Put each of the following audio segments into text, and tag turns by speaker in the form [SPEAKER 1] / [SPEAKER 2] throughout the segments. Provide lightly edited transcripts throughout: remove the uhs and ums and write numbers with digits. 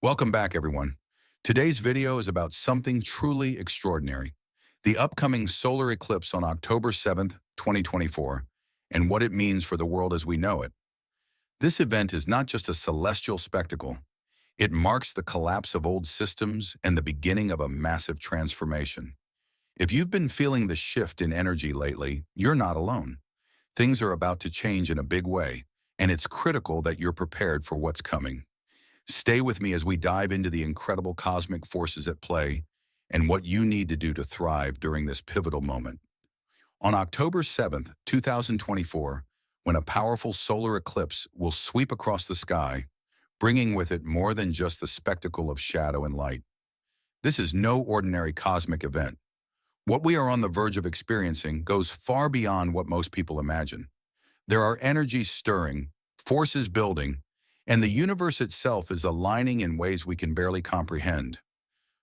[SPEAKER 1] Welcome back, everyone. Today's video is about something truly extraordinary, the upcoming solar eclipse on October 7th, 2024, and what it means for the world as we know it. This event is not just a celestial spectacle, it marks the collapse of old systems and the beginning of a massive transformation. If you've been feeling the shift in energy lately, you're not alone. Things are about to change in a big way, and it's critical that you're prepared for what's coming. Stay with me as we dive into the incredible cosmic forces at play and what you need to do to thrive during this pivotal moment. On October 7th, 2024, when a powerful solar eclipse will sweep across the sky, bringing with it more than just the spectacle of shadow and light. This is no ordinary cosmic event. What we are on the verge of experiencing goes far beyond what most people imagine. There are energies stirring, forces building, and the universe itself is aligning in ways we can barely comprehend.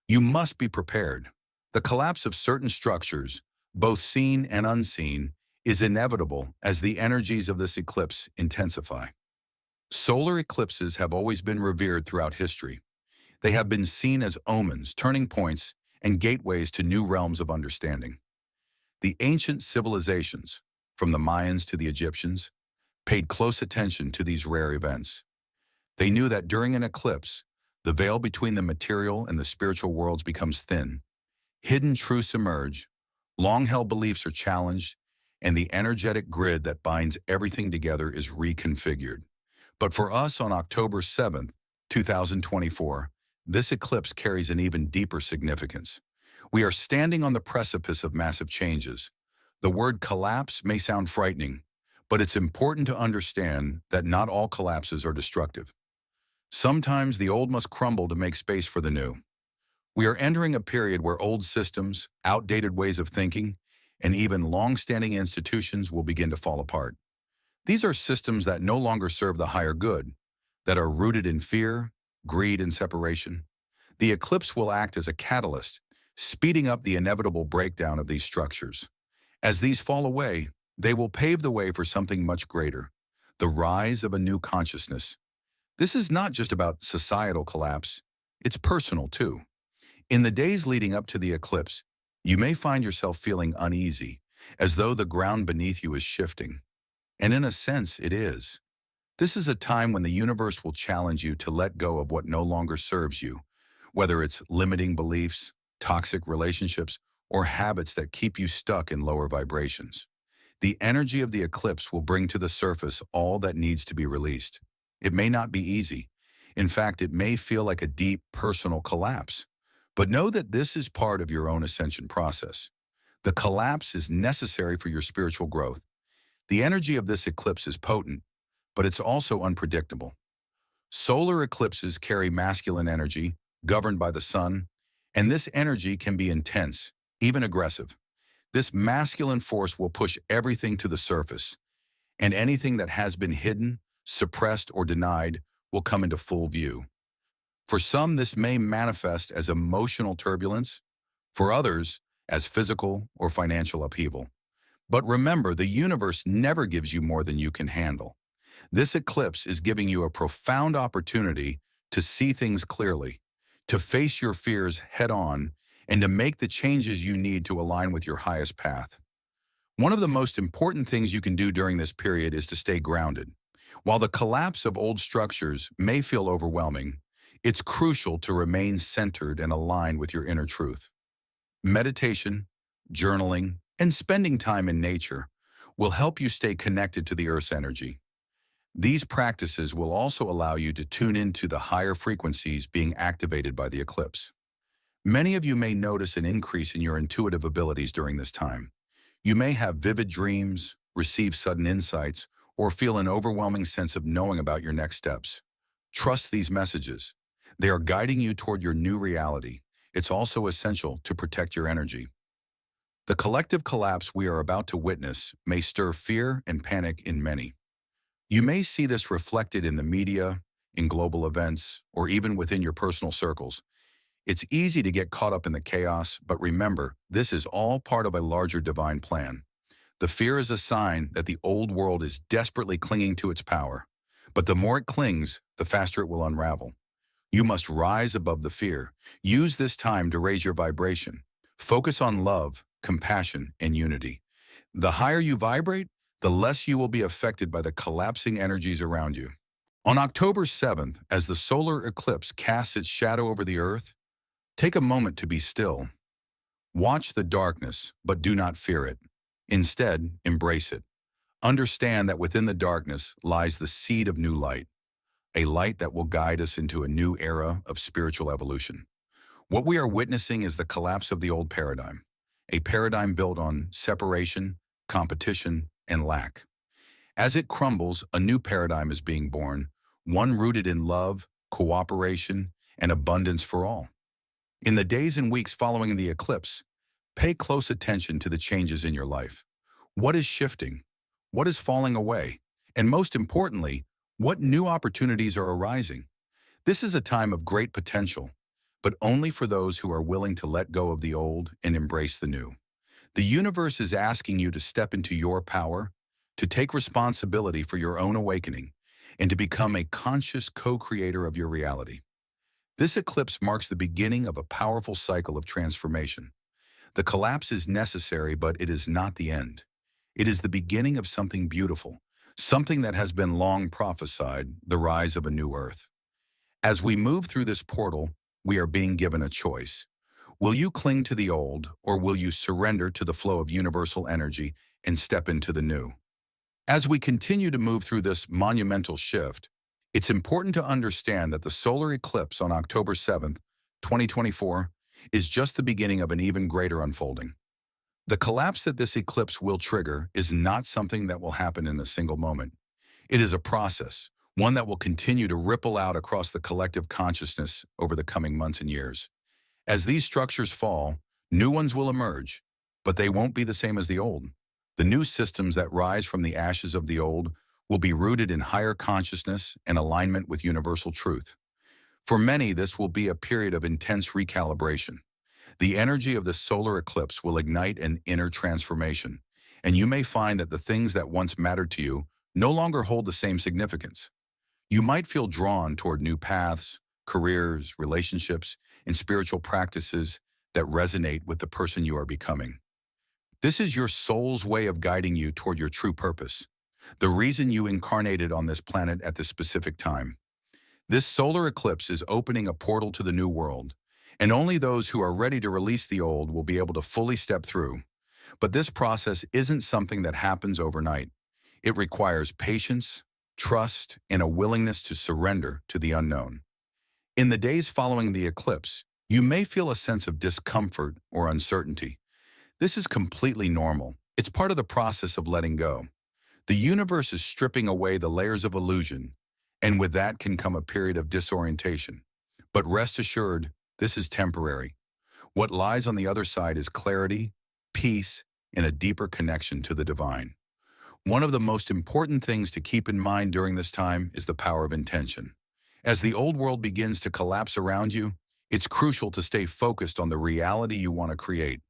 [SPEAKER 1] You must be prepared. The collapse of certain structures, both seen and unseen, is inevitable as the energies of this eclipse intensify. Solar eclipses have always been revered throughout history. They have been seen as omens, turning points, and gateways to new realms of understanding. The ancient civilizations, from the Mayans to the Egyptians, paid close attention to these rare events. They knew that during an eclipse, the veil between the material and the spiritual worlds becomes thin. Hidden truths emerge, long-held beliefs are challenged, and the energetic grid that binds everything together is reconfigured. But for us on October 7th, 2024, this eclipse carries an even deeper significance. We are standing on the precipice of massive changes. The word collapse may sound frightening, but it's important to understand that not all collapses are destructive. Sometimes the old must crumble to make space for the new. We are entering a period where old systems, outdated ways of thinking, and even long-standing institutions will begin to fall apart. These are systems that no longer serve the higher good, that are rooted in fear, greed, and separation. The eclipse will act as a catalyst, speeding up the inevitable breakdown of these structures. As these fall away, they will pave the way for something much greater, the rise of a new consciousness. This is not just about societal collapse, it's personal too. In the days leading up to the eclipse, you may find yourself feeling uneasy, as though the ground beneath you is shifting. And in a sense, it is. This is a time when the universe will challenge you to let go of what no longer serves you, whether it's limiting beliefs, toxic relationships, or habits that keep you stuck in lower vibrations. The energy of the eclipse will bring to the surface all that needs to be released. It may not be easy. In fact, it may feel like a deep, personal collapse. But know that this is part of your own ascension process. The collapse is necessary for your spiritual growth. The energy of this eclipse is potent, but it's also unpredictable. Solar eclipses carry masculine energy, governed by the sun, and this energy can be intense, even aggressive. This masculine force will push everything to the surface, and anything that has been hidden, suppressed, or denied will come into full view. For some, this may manifest as emotional turbulence, for others, as physical or financial upheaval. But remember, the universe never gives you more than you can handle. This eclipse is giving you a profound opportunity to see things clearly, to face your fears head-on, and to make the changes you need to align with your highest path. One of the most important things you can do during this period is to stay grounded. While the collapse of old structures may feel overwhelming, it's crucial to remain centered and aligned with your inner truth. Meditation, journaling, and spending time in nature will help you stay connected to the Earth's energy. These practices will also allow you to tune into the higher frequencies being activated by the eclipse. Many of you may notice an increase in your intuitive abilities during this time. You may have vivid dreams, receive sudden insights, or feel an overwhelming sense of knowing about your next steps. Trust these messages. They are guiding you toward your new reality. It's also essential to protect your energy. The collective collapse we are about to witness may stir fear and panic in many. You may see this reflected in the media, in global events, or even within your personal circles. It's easy to get caught up in the chaos, but remember, this is all part of a larger divine plan. The fear is a sign that the old world is desperately clinging to its power. But the more it clings, the faster it will unravel. You must rise above the fear. Use this time to raise your vibration. Focus on love, compassion, and unity. The higher you vibrate, the less you will be affected by the collapsing energies around you. On October 7th, as the solar eclipse casts its shadow over the Earth, take a moment to be still. Watch the darkness, but do not fear it. Instead, embrace it. Understand that within the darkness lies the seed of new light, a light that will guide us into a new era of spiritual evolution. What we are witnessing is the collapse of the old paradigm, a paradigm built on separation, competition, and lack. As it crumbles, a new paradigm is being born, one rooted in love, cooperation, and abundance for all. In the days and weeks following the eclipse, pay close attention to the changes in your life. What is shifting? What is falling away? And most importantly, what new opportunities are arising? This is a time of great potential, but only for those who are willing to let go of the old and embrace the new. The universe is asking you to step into your power, to take responsibility for your own awakening, and to become a conscious co-creator of your reality. This eclipse marks the beginning of a powerful cycle of transformation. The collapse is necessary, but it is not the end. It is the beginning of something beautiful, something that has been long prophesied, the rise of a new earth. As we move through this portal, we are being given a choice. Will you cling to the old, or will you surrender to the flow of universal energy and step into the new? As we continue to move through this monumental shift, it's important to understand that the solar eclipse on October 7th, 2024, is just the beginning of an even greater unfolding. The collapse that this eclipse will trigger is not something that will happen in a single moment. It is a process, one that will continue to ripple out across the collective consciousness over the coming months and years. As these structures fall, new ones will emerge, but they won't be the same as the old. The new systems that rise from the ashes of the old will be rooted in higher consciousness and alignment with universal truth. For many, this will be a period of intense recalibration. The energy of the solar eclipse will ignite an inner transformation, and you may find that the things that once mattered to you no longer hold the same significance. You might feel drawn toward new paths, careers, relationships, and spiritual practices that resonate with the person you are becoming. This is your soul's way of guiding you toward your true purpose, the reason you incarnated on this planet at this specific time. This solar eclipse is opening a portal to the new world, and only those who are ready to release the old will be able to fully step through. But this process isn't something that happens overnight. It requires patience, trust, and a willingness to surrender to the unknown. In the days following the eclipse, you may feel a sense of discomfort or uncertainty. This is completely normal. It's part of the process of letting go. The universe is stripping away the layers of illusion, and with that can come a period of disorientation. But rest assured, this is temporary. What lies on the other side is clarity, peace, and a deeper connection to the divine. One of the most important things to keep in mind during this time is the power of intention. As the old world begins to collapse around you, it's crucial to stay focused on the reality you want to create.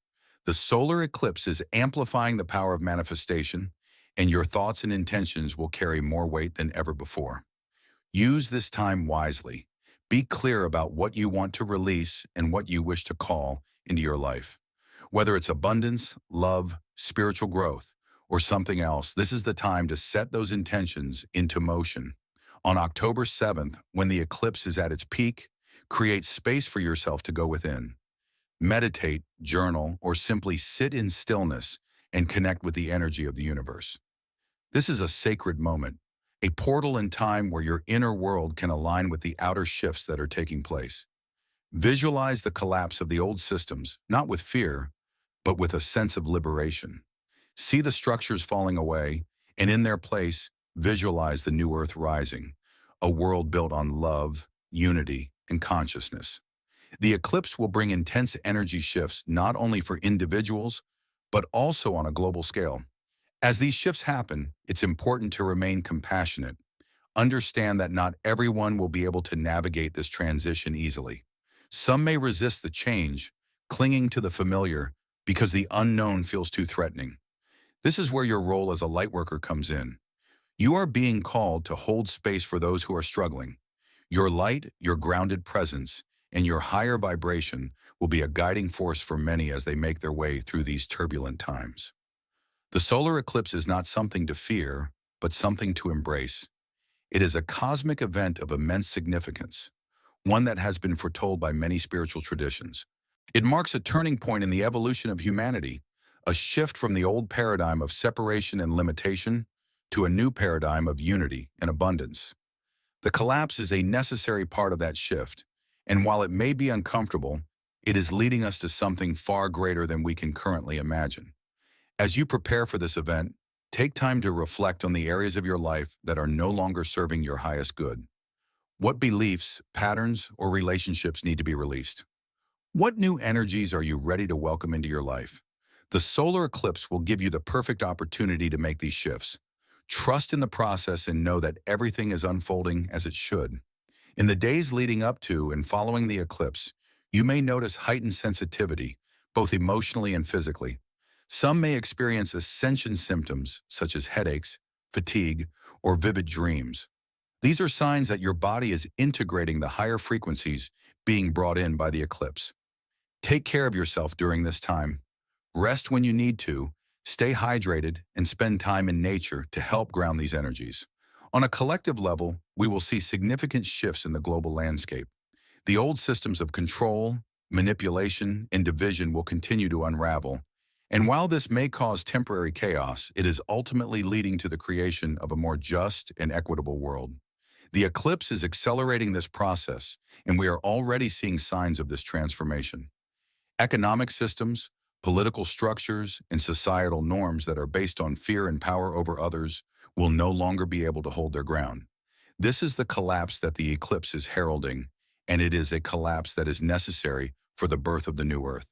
[SPEAKER 1] The solar eclipse is amplifying the power of manifestation, and your thoughts and intentions will carry more weight than ever before. Use this time wisely. Be clear about what you want to release and what you wish to call into your life. Whether it's abundance, love, spiritual growth, or something else, this is the time to set those intentions into motion. On October 7th, when the eclipse is at its peak, create space for yourself to go within. Meditate, journal, or simply sit in stillness and connect with the energy of the universe. This is a sacred moment, a portal in time where your inner world can align with the outer shifts that are taking place. Visualize the collapse of the old systems, not with fear, but with a sense of liberation. See the structures falling away, and in their place, visualize the new earth rising, a world built on love, unity, and consciousness. The eclipse will bring intense energy shifts not only for individuals, but also on a global scale. As these shifts happen, it's important to remain compassionate. Understand that not everyone will be able to navigate this transition easily. Some may resist the change, clinging to the familiar because the unknown feels too threatening. This is where your role as a lightworker comes in. You are being called to hold space for those who are struggling. Your light, your grounded presence, and your higher vibration will be a guiding force for many as they make their way through these turbulent times. The solar eclipse is not something to fear, but something to embrace. It is a cosmic event of immense significance, one that has been foretold by many spiritual traditions. It marks a turning point in the evolution of humanity, a shift from the old paradigm of separation and limitation to a new paradigm of unity and abundance. The collapse is a necessary part of that shift, and while it may be uncomfortable, it is leading us to something far greater than we can currently imagine. As you prepare for this event, take time to reflect on the areas of your life that are no longer serving your highest good. What beliefs, patterns, or relationships need to be released? What new energies are you ready to welcome into your life? The solar eclipse will give you the perfect opportunity to make these shifts. Trust in the process and know that everything is unfolding as it should. In the days leading up to and following the eclipse, you may notice heightened sensitivity, both emotionally and physically. Some may experience ascension symptoms such as headaches, fatigue, or vivid dreams. These are signs that your body is integrating the higher frequencies being brought in by the eclipse. Take care of yourself during this time. Rest when you need to, stay hydrated, and spend time in nature to help ground these energies. On a collective level, we will see significant shifts in the global landscape. The old systems of control, manipulation, and division will continue to unravel. And while this may cause temporary chaos, it is ultimately leading to the creation of a more just and equitable world. The eclipse is accelerating this process, and we are already seeing signs of this transformation. Economic systems, political structures, and societal norms that are based on fear and power over others will no longer be able to hold their ground. This is the collapse that the eclipse is heralding, and it is a collapse that is necessary for the birth of the new earth.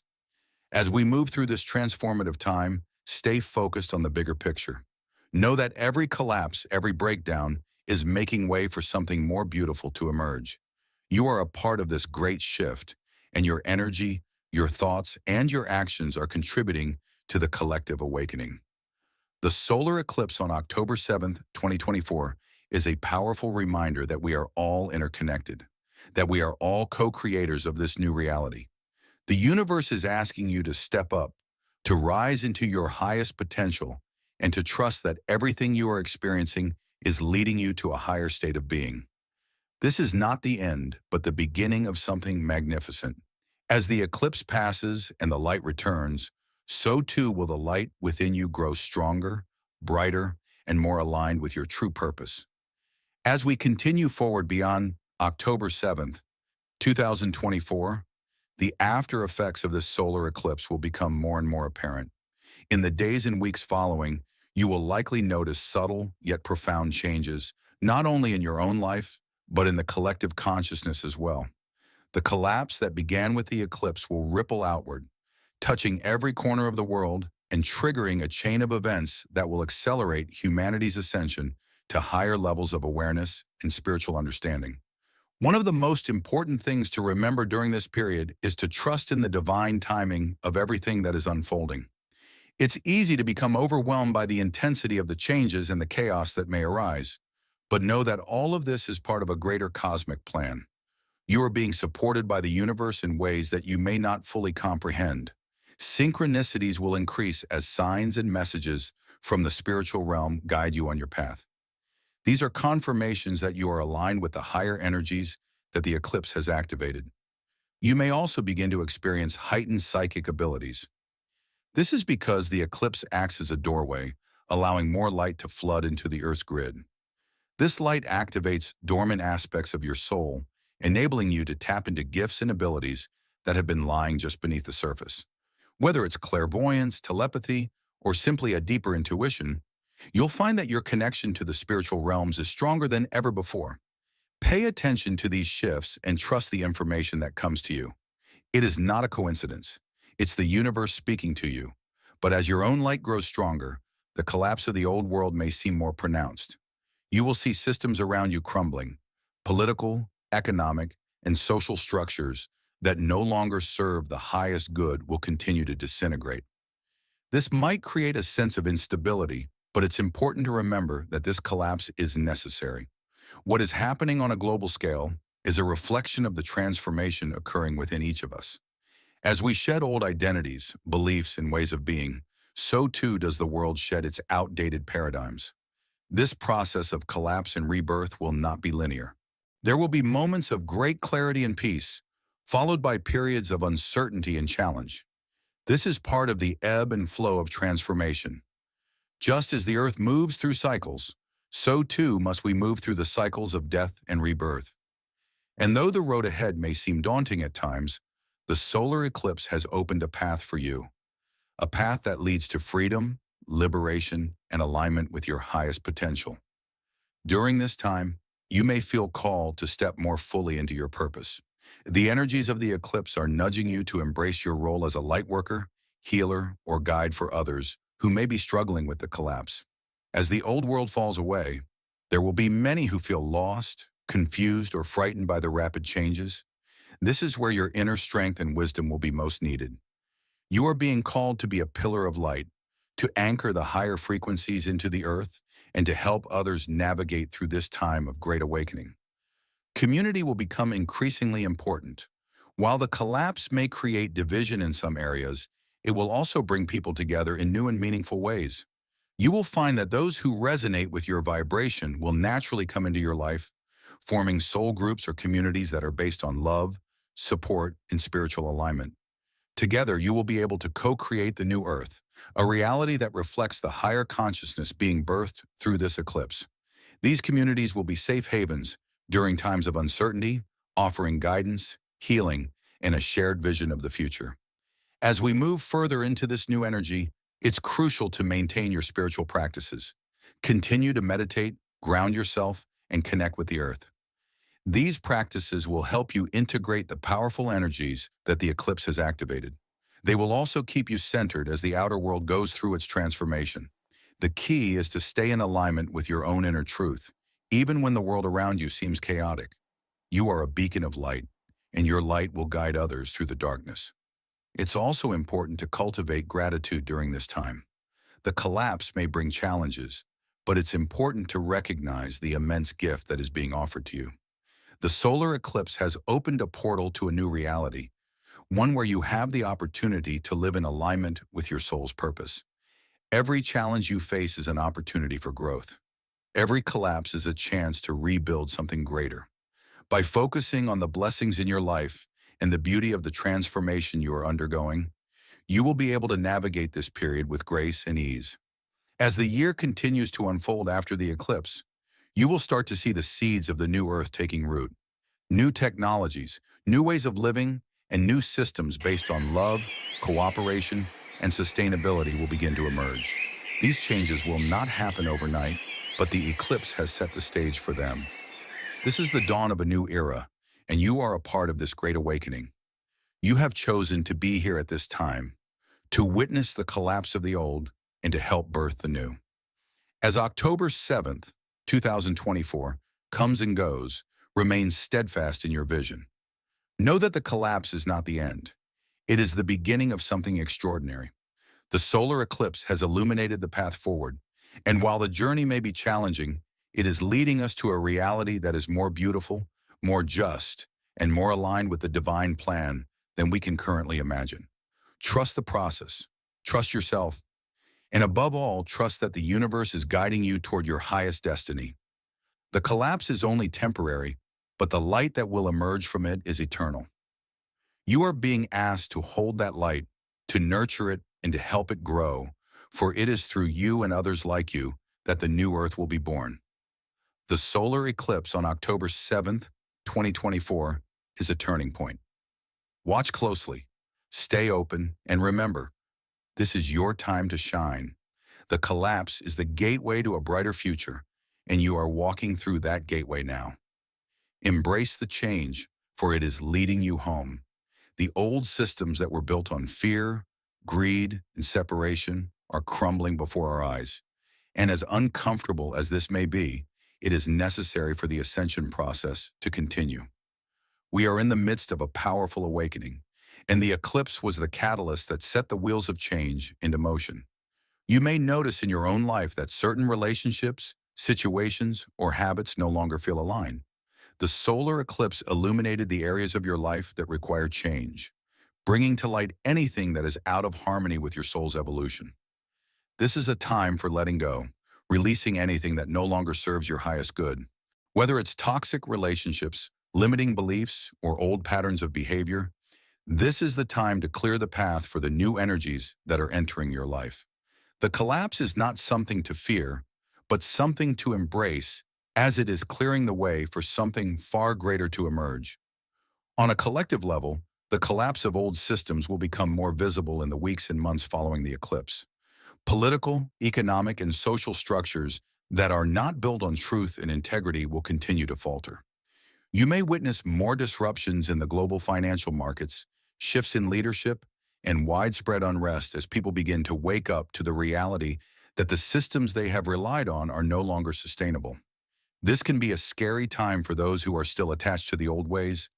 [SPEAKER 1] As we move through this transformative time, stay focused on the bigger picture. Know that every collapse, every breakdown, is making way for something more beautiful to emerge. You are a part of this great shift, and your energy, your thoughts, and your actions are contributing to the collective awakening. The solar eclipse on October 7th, 2024, is a powerful reminder that we are all interconnected, that we are all co-creators of this new reality. The universe is asking you to step up, to rise into your highest potential, and to trust that everything you are experiencing is leading you to a higher state of being. This is not the end, but the beginning of something magnificent. As the eclipse passes and the light returns, so too will the light within you grow stronger, brighter, and more aligned with your true purpose. As we continue forward beyond October 7th, 2024, the after effects of this solar eclipse will become more and more apparent. In the days and weeks following, you will likely notice subtle yet profound changes, not only in your own life, but in the collective consciousness as well. The collapse that began with the eclipse will ripple outward, touching every corner of the world and triggering a chain of events that will accelerate humanity's ascension to higher levels of awareness and spiritual understanding. One of the most important things to remember during this period is to trust in the divine timing of everything that is unfolding. It's easy to become overwhelmed by the intensity of the changes and the chaos that may arise, but know that all of this is part of a greater cosmic plan. You are being supported by the universe in ways that you may not fully comprehend. Synchronicities will increase as signs and messages from the spiritual realm guide you on your path. These are confirmations that you are aligned with the higher energies that the eclipse has activated. You may also begin to experience heightened psychic abilities. This is because the eclipse acts as a doorway, allowing more light to flood into the Earth's grid. This light activates dormant aspects of your soul, enabling you to tap into gifts and abilities that have been lying just beneath the surface. Whether it's clairvoyance, telepathy, or simply a deeper intuition, you'll find that your connection to the spiritual realms is stronger than ever before. Pay attention to these shifts and trust the information that comes to you. It is not a coincidence. It's the universe speaking to you. But as your own light grows stronger, the collapse of the old world may seem more pronounced. You will see systems around you crumbling, political, economic, and social structures that no longer serve the highest good will continue to disintegrate. This might create a sense of instability, but it's important to remember that this collapse is necessary. What is happening on a global scale, is a reflection of the transformation occurring within each of us. As we shed old identities, beliefs, and ways of being, so too does the world shed its outdated paradigms. This process of collapse and rebirth will not be linear. There will be moments of great clarity and peace, followed by periods of uncertainty and challenge. This is part of the ebb and flow of transformation. Just as the earth moves through cycles, so too must we move through the cycles of death and rebirth. And though the road ahead may seem daunting at times, the solar eclipse has opened a path for you, a path that leads to freedom, liberation, and alignment with your highest potential. During this time, you may feel called to step more fully into your purpose. The energies of the eclipse are nudging you to embrace your role as a light worker, healer, or guide for others who may be struggling with the collapse. As the old world falls away, there will be many who feel lost, confused, or frightened by the rapid changes. This is where your inner strength and wisdom will be most needed. You are being called to be a pillar of light, to anchor the higher frequencies into the earth, and to help others navigate through this time of great awakening. Community will become increasingly important. While the collapse may create division in some areas, it will also bring people together in new and meaningful ways. You will find that those who resonate with your vibration will naturally come into your life, forming soul groups or communities that are based on love, support, and spiritual alignment. Together, you will be able to co-create the new earth, a reality that reflects the higher consciousness being birthed through this eclipse. These communities will be safe havens during times of uncertainty, offering guidance, healing, and a shared vision of the future. As we move further into this new energy, it's crucial to maintain your spiritual practices. Continue to meditate, ground yourself, and connect with the earth. These practices will help you integrate the powerful energies that the eclipse has activated. They will also keep you centered as the outer world goes through its transformation. The key is to stay in alignment with your own inner truth, even when the world around you seems chaotic. You are a beacon of light, and your light will guide others through the darkness. It's also important to cultivate gratitude during this time. The collapse may bring challenges, but it's important to recognize the immense gift that is being offered to you. The solar eclipse has opened a portal to a new reality, one where you have the opportunity to live in alignment with your soul's purpose. Every challenge you face is an opportunity for growth. Every collapse is a chance to rebuild something greater. By focusing on the blessings in your life and the beauty of the transformation you are undergoing, you will be able to navigate this period with grace and ease. As the year continues to unfold after the eclipse, you will start to see the seeds of the new earth taking root. New technologies, new ways of living, and new systems based on love, cooperation, and sustainability will begin to emerge. These changes will not happen overnight, but the eclipse has set the stage for them. This is the dawn of a new era, and you are a part of this great awakening. You have chosen to be here at this time, to witness the collapse of the old and to help birth the new. As October 7th, 2024 comes and goes, remain steadfast in your vision. Know that the collapse is not the end. It is the beginning of something extraordinary. The solar eclipse has illuminated the path forward, and while the journey may be challenging, it is leading us to a reality that is more beautiful, more just, and more aligned with the divine plan than we can currently imagine. Trust the process, trust yourself, and above all, trust that the universe is guiding you toward your highest destiny. The collapse is only temporary, but the light that will emerge from it is eternal. You are being asked to hold that light, to nurture it, and to help it grow, for it is through you and others like you that the new earth will be born. The solar eclipse on October 7th, 2024 is a turning point. Watch closely, stay open, and remember, this is your time to shine. The collapse is the gateway to a brighter future, and you are walking through that gateway now. Embrace the change, for it is leading you home. The old systems that were built on fear, greed, and separation are crumbling before our eyes. And as uncomfortable as this may be, it is necessary for the ascension process to continue. We are in the midst of a powerful awakening, and the eclipse was the catalyst that set the wheels of change into motion. You may notice in your own life that certain relationships, situations, or habits no longer feel aligned. The solar eclipse illuminated the areas of your life that require change, bringing to light anything that is out of harmony with your soul's evolution. This is a time for letting go, releasing anything that no longer serves your highest good. Whether it's toxic relationships, limiting beliefs, or old patterns of behavior, this is the time to clear the path for the new energies that are entering your life. The collapse is not something to fear, but something to embrace, as it is clearing the way for something far greater to emerge. On a collective level, the collapse of old systems will become more visible in the weeks and months following the eclipse. Political, economic, and social structures that are not built on truth and integrity will continue to falter. You may witness more disruptions in the global financial markets, shifts in leadership, and widespread unrest as people begin to wake up to the reality that the systems they have relied on are no longer sustainable. This can be a scary time for those who are still attached to the old ways,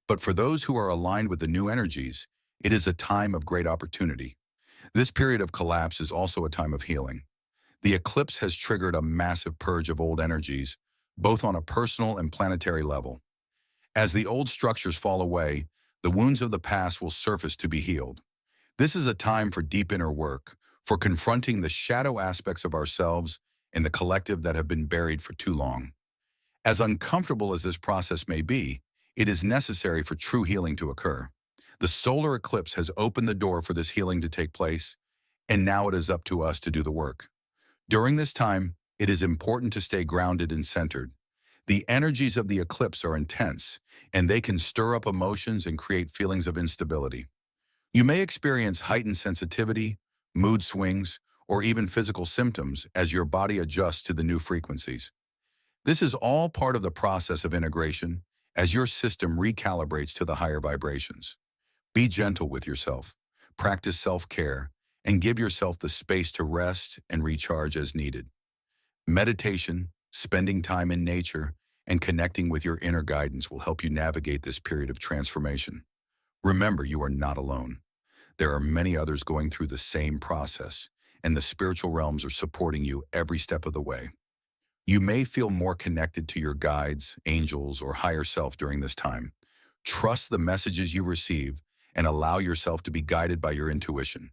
[SPEAKER 1] but for those who are aligned with the new energies, it is a time of great opportunity. This period of collapse is also a time of healing. The eclipse has triggered a massive purge of old energies, both on a personal and planetary level. As the old structures fall away, the wounds of the past will surface to be healed. This is a time for deep inner work, for confronting the shadow aspects of ourselves and the collective that have been buried for too long. As uncomfortable as this process may be, it is necessary for true healing to occur. The solar eclipse has opened the door for this healing to take place, and now it is up to us to do the work. During this time, it is important to stay grounded and centered. The energies of the eclipse are intense, and they can stir up emotions and create feelings of instability. You may experience heightened sensitivity, mood swings, or even physical symptoms as your body adjusts to the new frequencies. This is all part of the process of integration as your system recalibrates to the higher vibrations. Be gentle with yourself, practice self-care, and give yourself the space to rest and recharge as needed. Meditation, spending time in nature, and connecting with your inner guidance will help you navigate this period of transformation. Remember, you are not alone. There are many others going through the same process, and the spiritual realms are supporting you every step of the way. You may feel more connected to your guides, angels, or higher self during this time. Trust the messages you receive and allow yourself to be guided by your intuition.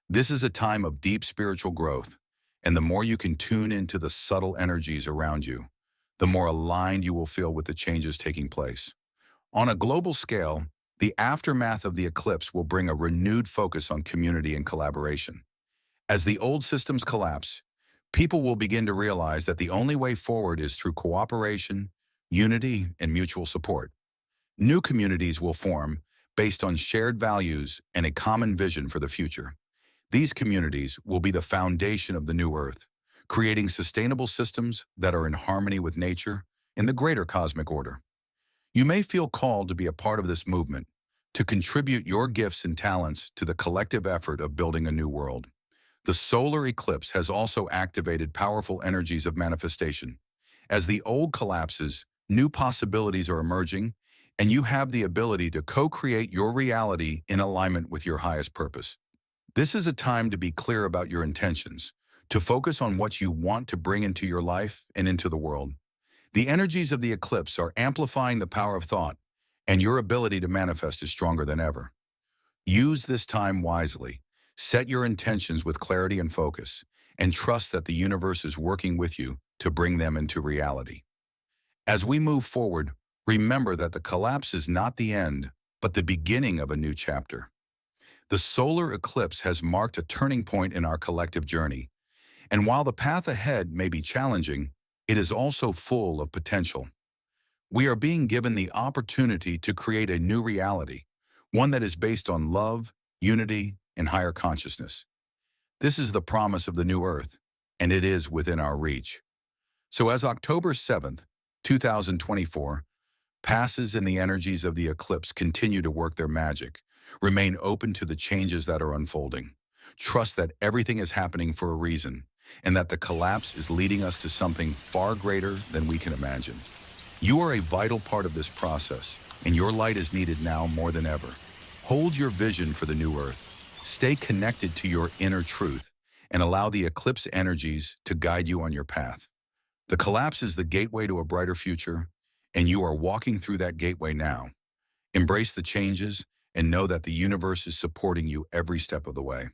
[SPEAKER 1] This is a time of deep spiritual growth, and the more you can tune into the subtle energies around you, the more aligned you will feel with the changes taking place. On a global scale, the aftermath of the eclipse will bring a renewed focus on community and collaboration. As the old systems collapse, people will begin to realize that the only way forward is through cooperation, unity, and mutual support. New communities will form based on shared values and a common vision for the future. These communities will be the foundation of the new Earth, creating sustainable systems that are in harmony with nature and the greater cosmic order. You may feel called to be a part of this movement, to contribute your gifts and talents to the collective effort of building a new world. The solar eclipse has also activated powerful energies of manifestation. As the old collapses, new possibilities are emerging, and you have the ability to co-create your reality in alignment with your highest purpose. This is a time to be clear about your intentions, to focus on what you want to bring into your life and into the world. The energies of the eclipse are amplifying the power of thought, and your ability to manifest is stronger than ever. Use this time wisely. Set your intentions with clarity and focus, and trust that the universe is working with you to bring them into reality. As we move forward, remember that the collapse is not the end, but the beginning of a new chapter. The solar eclipse has marked a turning point in our collective journey, and while the path ahead may be challenging, it is also full of potential. We are being given the opportunity to create a new reality, one that is based on love, unity, and higher consciousness. This is the promise of the new Earth, and it is within our reach. So as October 7th, 2024, passes and the energies of the eclipse continue to work their magic, remain open to the changes that are unfolding. Trust that everything is happening for a reason, and that the collapse is leading us to something far greater than we can imagine. You are a vital part of this process, and your light is needed now more than ever. Hold your vision for the new Earth. Stay connected to your inner truth, and allow the eclipse energies to guide you on your path. The collapse is the gateway to a brighter future, and you are walking through that gateway now. Embrace the changes and know that the universe is supporting you every step of the way.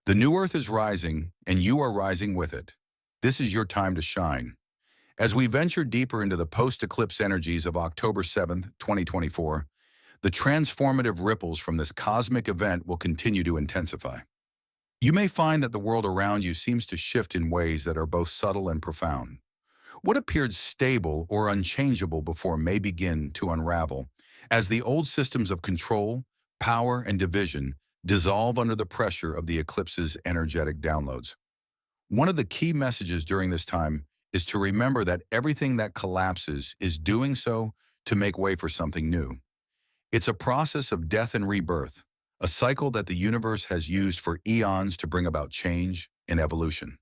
[SPEAKER 1] The new earth is rising, and you are rising with it. This is your time to shine. As we venture deeper into the post-eclipse energies of October 7th, 2024, the transformative ripples from this cosmic event will continue to intensify. You may find that the world around you seems to shift in ways that are both subtle and profound. What appeared stable or unchangeable before may begin to unravel as the old systems of control, power, and division dissolve under the pressure of the eclipse's energetic downloads. One of the key messages during this time is to remember that everything that collapses is doing so to make way for something new. It's a process of death and rebirth, a cycle that the universe has used for eons to bring about change and evolution.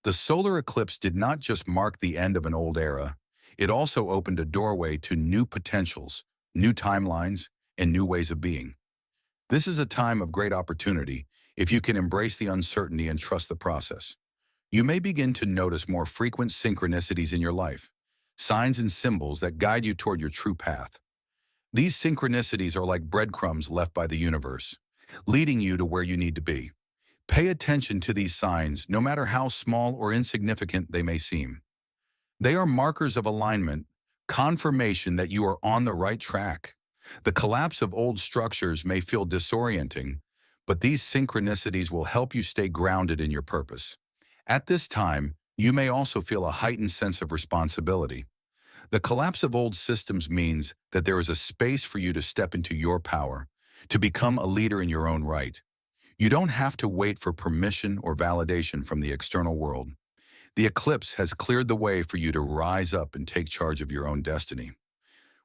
[SPEAKER 1] The solar eclipse did not just mark the end of an old era, it also opened a doorway to new potentials, new timelines, and new ways of being. This is a time of great opportunity if you can embrace the uncertainty and trust the process. You may begin to notice more frequent synchronicities in your life, signs and symbols that guide you toward your true path. These synchronicities are like breadcrumbs left by the universe, leading you to where you need to be. Pay attention to these signs, no matter how small or insignificant they may seem. They are markers of alignment, confirmation that you are on the right track. The collapse of old structures may feel disorienting, but these synchronicities will help you stay grounded in your purpose. At this time, you may also feel a heightened sense of responsibility. The collapse of old systems means that there is a space for you to step into your power, to become a leader in your own right. You don't have to wait for permission or validation from the external world. The eclipse has cleared the way for you to rise up and take charge of your own destiny.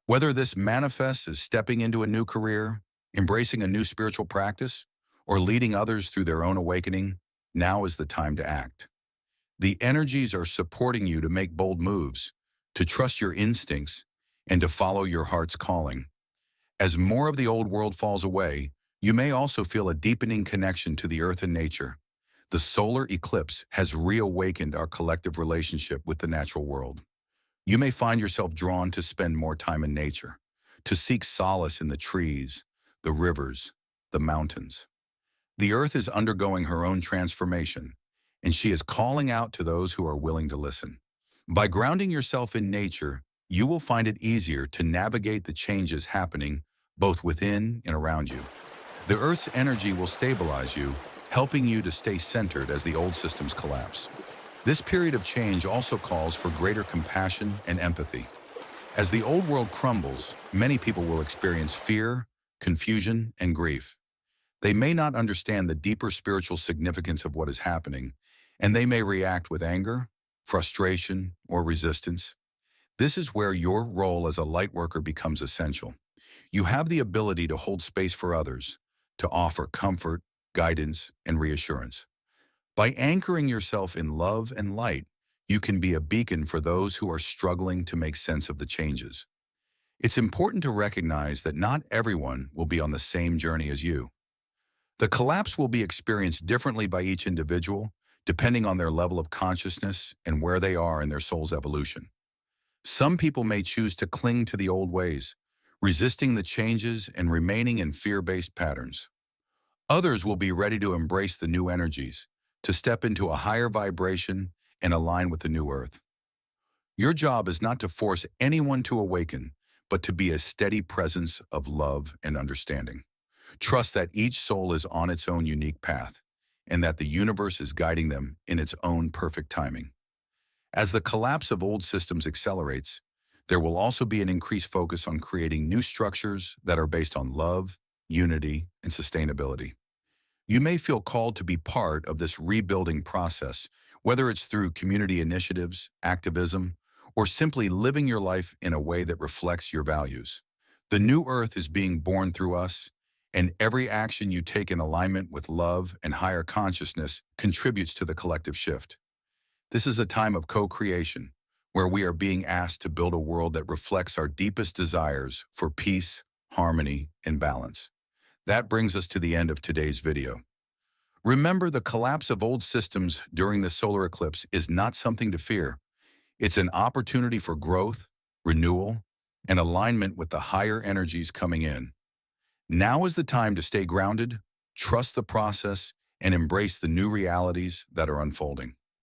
[SPEAKER 1] Whether this manifests as stepping into a new career, embracing a new spiritual practice, or leading others through their own awakening, now is the time to act. The energies are supporting you to make bold moves, to trust your instincts, and to follow your heart's calling. As more of the old world falls away, you may also feel a deepening connection to the earth and nature. The solar eclipse has reawakened our collective relationship with the natural world. You may find yourself drawn to spend more time in nature, to seek solace in the trees, the rivers, the mountains. The earth is undergoing her own transformation, and she is calling out to those who are willing to listen. By grounding yourself in nature, you will find it easier to navigate the changes happening both within and around you. The Earth's energy will stabilize you, helping you to stay centered as the old systems collapse. This period of change also calls for greater compassion and empathy. As the old world crumbles, many people will experience fear, confusion, and grief. They may not understand the deeper spiritual significance of what is happening, and they may react with anger, frustration, or resistance. This is where your role as a light worker becomes essential. You have the ability to hold space for others, to offer comfort, guidance, and reassurance. By anchoring yourself in love and light, you can be a beacon for those who are struggling to make sense of the changes. It's important to recognize that not everyone will be on the same journey as you. The collapse will be experienced differently by each individual, depending on their level of consciousness and where they are in their soul's evolution. Some people may choose to cling to the old ways, resisting the changes and remaining in fear-based patterns. Others will be ready to embrace the new energies, to step into a higher vibration and align with the new earth. Your job is not to force anyone to awaken, but to be a steady presence of love and understanding. Trust that each soul is on its own unique path, and that the universe is guiding them in its own perfect timing. As the collapse of old systems accelerates, there will also be an increased focus on creating new structures that are based on love, unity, and sustainability. You may feel called to be part of this rebuilding process, whether it's through community initiatives, activism, or simply living your life in a way that reflects your values. The new earth is being born through us, and every action you take in alignment with love and higher consciousness contributes to the collective shift. This is a time of co-creation, where we are being asked to build a world that reflects our deepest desires for peace, harmony, and balance. That brings us to the end of today's video. Remember, the collapse of old systems during the solar eclipse is not something to fear. It's an opportunity for growth, renewal, and alignment with the higher energies coming in. Now is the time to stay grounded, trust the process, and embrace the new realities that are unfolding.